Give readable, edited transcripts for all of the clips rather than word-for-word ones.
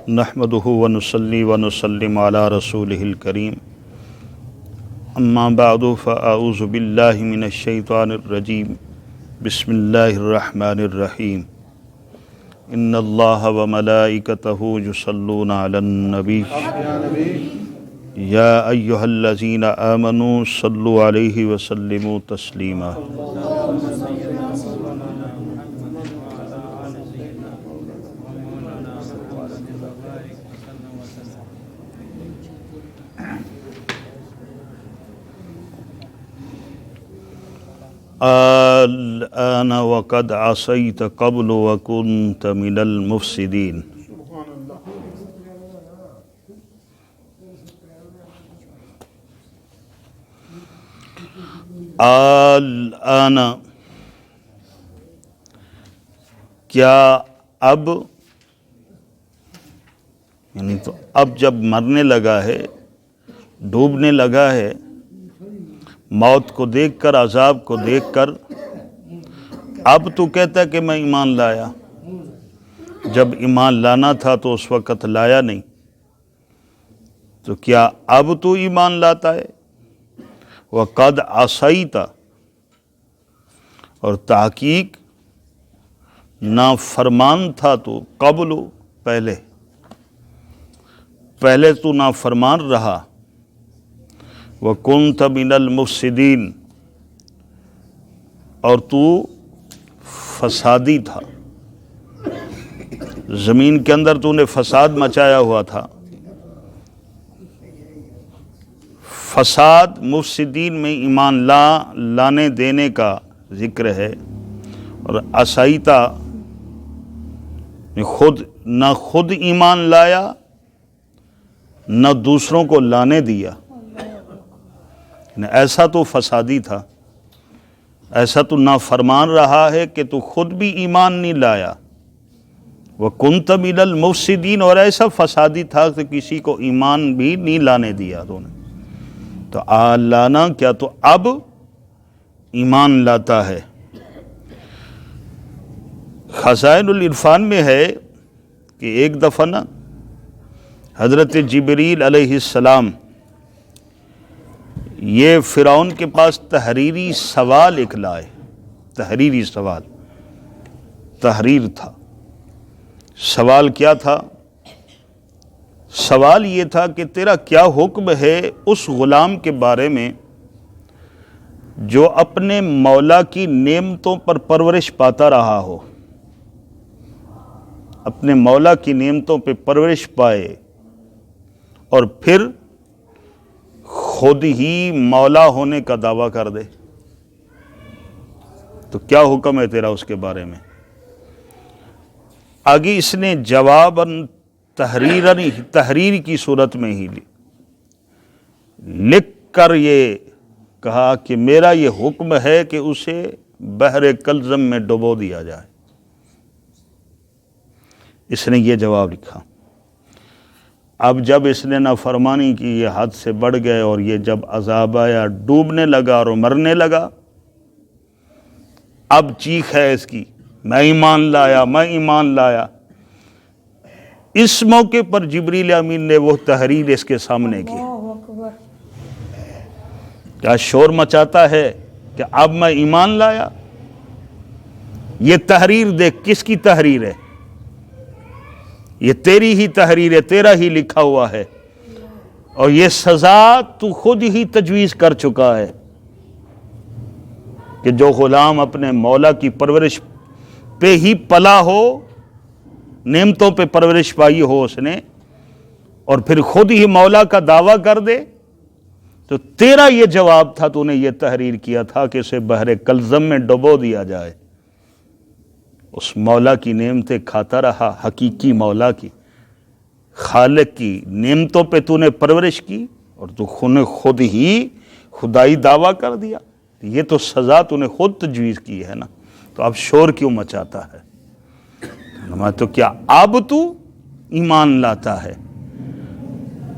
نحمده ونصلي ونسلم على رسوله الكريم اما بعد فاعوذ بالله من الشيطان الرجيم بسم الله الرحمن الرحيم ان الله وملائكته يصلون على النبي يا ايها الذين آمنوا صلوا عليه وسلموا تسليما الآن وقد عصيت قبل وكنت من المفسدين الآن کیا اب، یعنی تو اب جب مرنے لگا ہے، ڈوبنے لگا ہے، موت کو دیکھ کر، عذاب کو دیکھ کر، اب تو کہتا ہے کہ میں ایمان لایا. جب ایمان لانا تھا تو اس وقت لایا نہیں، تو کیا اب تو ایمان لاتا ہے؟ وَقَدْ عَصَيْتَ، اور تحقیق نافرمان تھا تو، قبل، پہلے تو نافرمان رہا. وَكُنْتَ مِنَ الْمُفْسِدِينَ، اور تو فسادی تھا، زمین کے اندر تو نے فساد مچایا ہوا تھا. فساد مفسدین میں ایمان لانے دینے کا ذکر ہے، اور عصیتا نہ خود ایمان لایا نہ دوسروں کو لانے دیا. ایسا تو فسادی تھا، ایسا تو نافرمان رہا ہے کہ تو خود بھی ایمان نہیں لایا. وَكُنْتَ مِنَ الْمُفْسِدِينَ، اور ایسا فسادی تھا کہ کسی کو ایمان بھی نہیں لانے دیا تو نے. تو لانا کیا تو اب ایمان لاتا ہے. خزائن العرفان میں ہے کہ ایک دفعہ نا حضرت جبریل علیہ السلام یہ فرعون کے پاس تحریری سوال ایک لائے. تحریری سوال، تحریر تھا. سوال کیا تھا؟ سوال یہ تھا کہ تیرا کیا حکم ہے اس غلام کے بارے میں جو اپنے مولا کی نعمتوں پر پرورش پاتا رہا ہو، اپنے مولا کی نعمتوں پہ پرورش پائے اور پھر خود ہی مولا ہونے کا دعویٰ کر دے. تو کیا حکم ہے تیرا اس کے بارے میں؟ آگے اس نے جواباً تحریر کی صورت میں ہی لکھ کر یہ کہا کہ میرا یہ حکم ہے کہ اسے بحر کلزم میں ڈبو دیا جائے. اس نے یہ جواب لکھا. اب جب اس نے نافرمانی کی، یہ حد سے بڑھ گئے، اور یہ جب عذاب آیا، ڈوبنے لگا اور مرنے لگا، اب چیخ ہے اس کی، میں ایمان لایا، میں ایمان لایا. اس موقع پر جبریل امین نے وہ تحریر اس کے سامنے کی. کیا شور مچاتا ہے کہ اب میں ایمان لایا؟ یہ تحریر دیکھ، کس کی تحریر ہے؟ یہ تیری ہی تحریر ہے، تیرا ہی لکھا ہوا ہے، اور یہ سزا تو خود ہی تجویز کر چکا ہے کہ جو غلام اپنے مولا کی پرورش پہ ہی پلا ہو، نعمتوں پہ پرورش پائی ہو اس نے، اور پھر خود ہی مولا کا دعویٰ کر دے، تو تیرا یہ جواب تھا، تو نے یہ تحریر کیا تھا کہ اسے بحر کلزم میں ڈبو دیا جائے. اس مولا کی نعمتیں کھاتا رہا، حقیقی مولا کی، خالق کی نعمتوں پہ تو نے پرورش کی، اور تو خود ہی خدائی دعویٰ کر دیا. یہ تو سزا تو نے خود تجویز کی ہے نا، تو اب شور کیوں مچاتا ہے؟ تو کیا اب تو ایمان لاتا ہے؟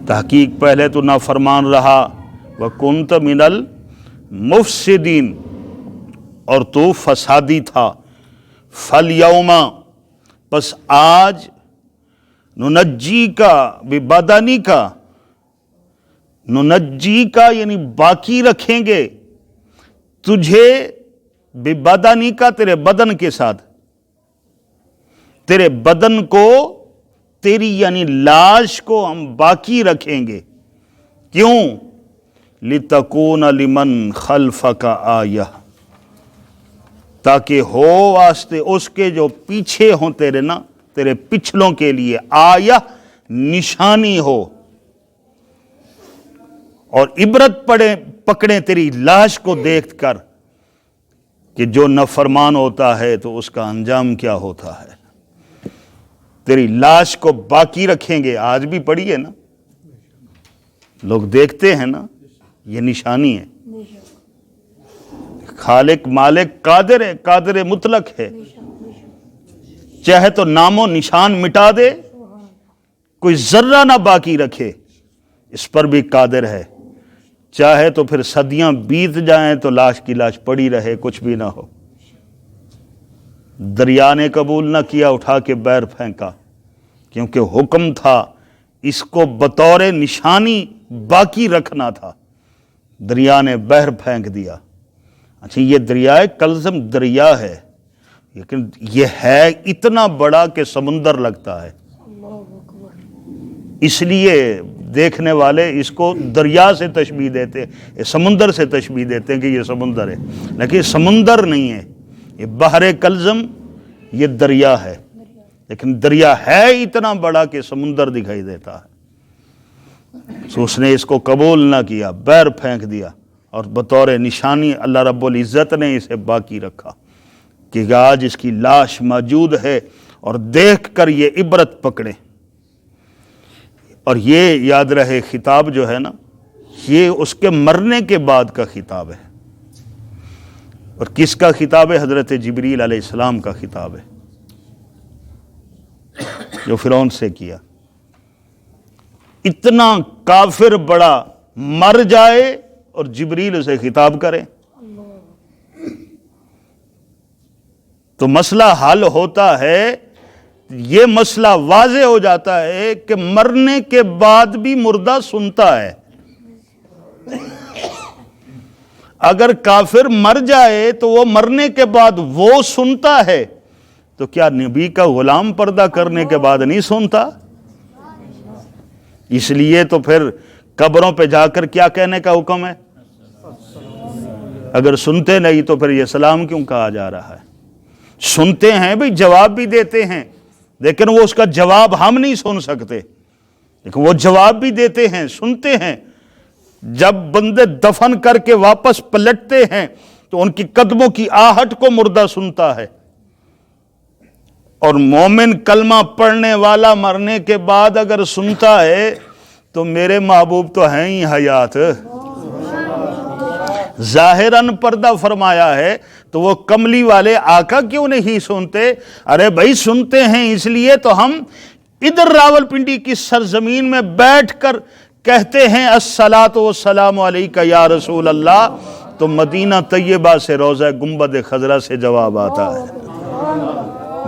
تحقیق پہلے تو نافرمان رہا. وَكُنْتَ مِنَ الْمُفْسِدِينَ، اور تو فسادی تھا. فَالْيَوْمَ، پس آج ننجی کا ببدنی کا، ننجی کا یعنی باقی رکھیں گے تجھے، ببدنی کا تیرے بدن کے ساتھ، تیرے بدن کو، تیری یعنی لاش کو ہم باقی رکھیں گے. کیوں؟ لِتَكُونَ لِمَنْ خَلْفَكَ آیَةٌ، تاکہ ہو واسطے اس کے جو پیچھے ہوں تیرے نا، تیرے پچھلوں کے لیے آیہ نشانی ہو، اور عبرت پکڑیں تیری لاش کو دیکھ کر کہ جو نافرمان ہوتا ہے تو اس کا انجام کیا ہوتا ہے. تیری لاش کو باقی رکھیں گے. آج بھی پڑھی ہے نا، لوگ دیکھتے ہیں نا، یہ نشانی ہے. خالق مالک قادر ہے، قادر مطلق ہے، چاہے تو نام و نشان مٹا دے، کوئی ذرہ نہ باقی رکھے، اس پر بھی قادر ہے. چاہے تو پھر صدیاں بیت جائیں تو لاش کی لاش پڑی رہے، کچھ بھی نہ ہو. دریا نے قبول نہ کیا، اٹھا کے بیر پھینکا، کیونکہ حکم تھا اس کو بطور نشانی باقی رکھنا تھا. دریا نے بہر پھینک دیا. اچھا، یہ دریائے کلزم دریا ہے، لیکن یہ ہے اتنا بڑا کہ سمندر لگتا ہے. اس لیے دیکھنے والے اس کو دریا سے تشبیہ دیتے، سمندر سے تشبیہ دیتے ہیں کہ یہ سمندر ہے، لیکن یہ سمندر نہیں ہے، یہ بحر کلزم، یہ دریا ہے. لیکن دریا ہے اتنا بڑا کہ سمندر دکھائی دیتا ہے. تو اس نے اس کو قبول نہ کیا، بیر پھینک دیا، اور بطور نشانی اللہ رب العزت نے اسے باقی رکھا کہ آج اس کی لاش موجود ہے، اور دیکھ کر یہ عبرت پکڑے. اور یہ یاد رہے، خطاب جو ہے نا، یہ اس کے مرنے کے بعد کا خطاب ہے. اور کس کا خطاب ہے؟ حضرت جبریل علیہ السلام کا خطاب ہے، جو فرعون سے کیا. اتنا کافر بڑا مر جائے اور جبریل اسے خطاب کرے تو مسئلہ حل ہوتا ہے. یہ مسئلہ واضح ہو جاتا ہے کہ مرنے کے بعد بھی مردہ سنتا ہے. اگر کافر مر جائے تو وہ مرنے کے بعد وہ سنتا ہے، تو کیا نبی کا غلام پردہ کرنے کے بعد نہیں سنتا؟ اس لیے تو پھر قبروں پہ جا کر کیا کہنے کا حکم ہے؟ اگر سنتے نہیں تو پھر یہ سلام کیوں کہا جا رہا ہے؟ سنتے ہیں بھئی، جواب بھی دیتے ہیں، لیکن وہ اس کا جواب ہم نہیں سن سکتے، لیکن وہ جواب بھی دیتے ہیں، سنتے ہیں. جب بندے دفن کر کے واپس پلٹتے ہیں تو ان کی قدموں کی آہٹ کو مردہ سنتا ہے. اور مومن کلمہ پڑھنے والا مرنے کے بعد اگر سنتا ہے تو میرے محبوب تو ہیں ہی حیات. ظاہراً پردہ فرمایا ہے تو وہ کملی والے آقا کیوں نہیں سنتے؟ ارے بھائی سنتے ہیں، اس لیے تو ہم ادھر راولپنڈی کی سرزمین میں بیٹھ کر کہتے ہیں الصلاۃ والسلام علیک یا رسول اللہ، تو مدینہ طیبہ سے روضہ گنبد خضرا سے جواب آتا ہے.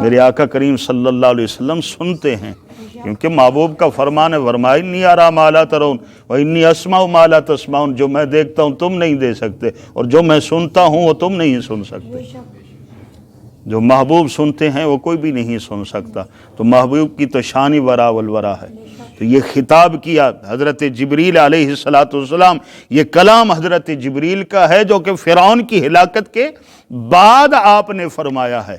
میرے آقا کریم صلی اللہ علیہ وسلم سنتے ہیں، کیونکہ محبوب کا فرمان ہے، فرمایا انی ارا ما لا ترون و انی اسمع ما لا تسمعون. جو میں دیکھتا ہوں تم نہیں دیکھ سکتے، اور جو میں سنتا ہوں وہ تم نہیں سن سکتے. جو محبوب سنتے ہیں وہ کوئی بھی نہیں سن سکتا. تو محبوب کی تو شان ورا والورا ہے. تو یہ خطاب کیا حضرت جبریل علیہ السلام، یہ کلام حضرت جبریل کا ہے جو کہ فرعون کی ہلاکت کے بعد آپ نے فرمایا ہے.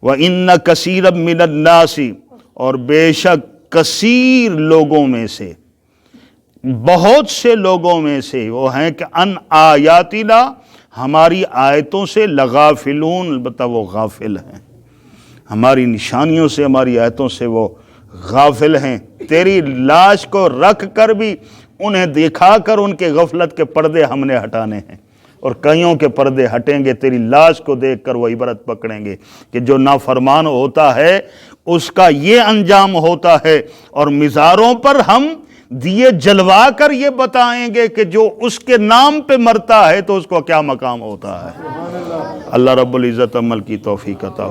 وَإِنَّ كَثِيرًا مِّنَ النَّاسِ، اور بے شک کثیر لوگوں میں سے، بہت سے لوگوں میں سے وہ ہیں کہ ان آیاتنا، ہماری آیتوں سے لغافلون، البتہ وہ غافل ہیں. ہماری نشانیوں سے، ہماری آیتوں سے وہ غافل ہیں. تیری لاش کو رکھ کر بھی انہیں دکھا کر ان کے غفلت کے پردے ہم نے ہٹانے ہیں، اور کئیوں کے پردے ہٹیں گے. تیری لاش کو دیکھ کر وہ عبرت پکڑیں گے کہ جو نافرمان ہوتا ہے اس کا یہ انجام ہوتا ہے. اور مزاروں پر ہم دیے جلوا کر یہ بتائیں گے کہ جو اس کے نام پہ مرتا ہے تو اس کو کیا مقام ہوتا ہے. اللہ رب العزت عمل کی توفیق عطا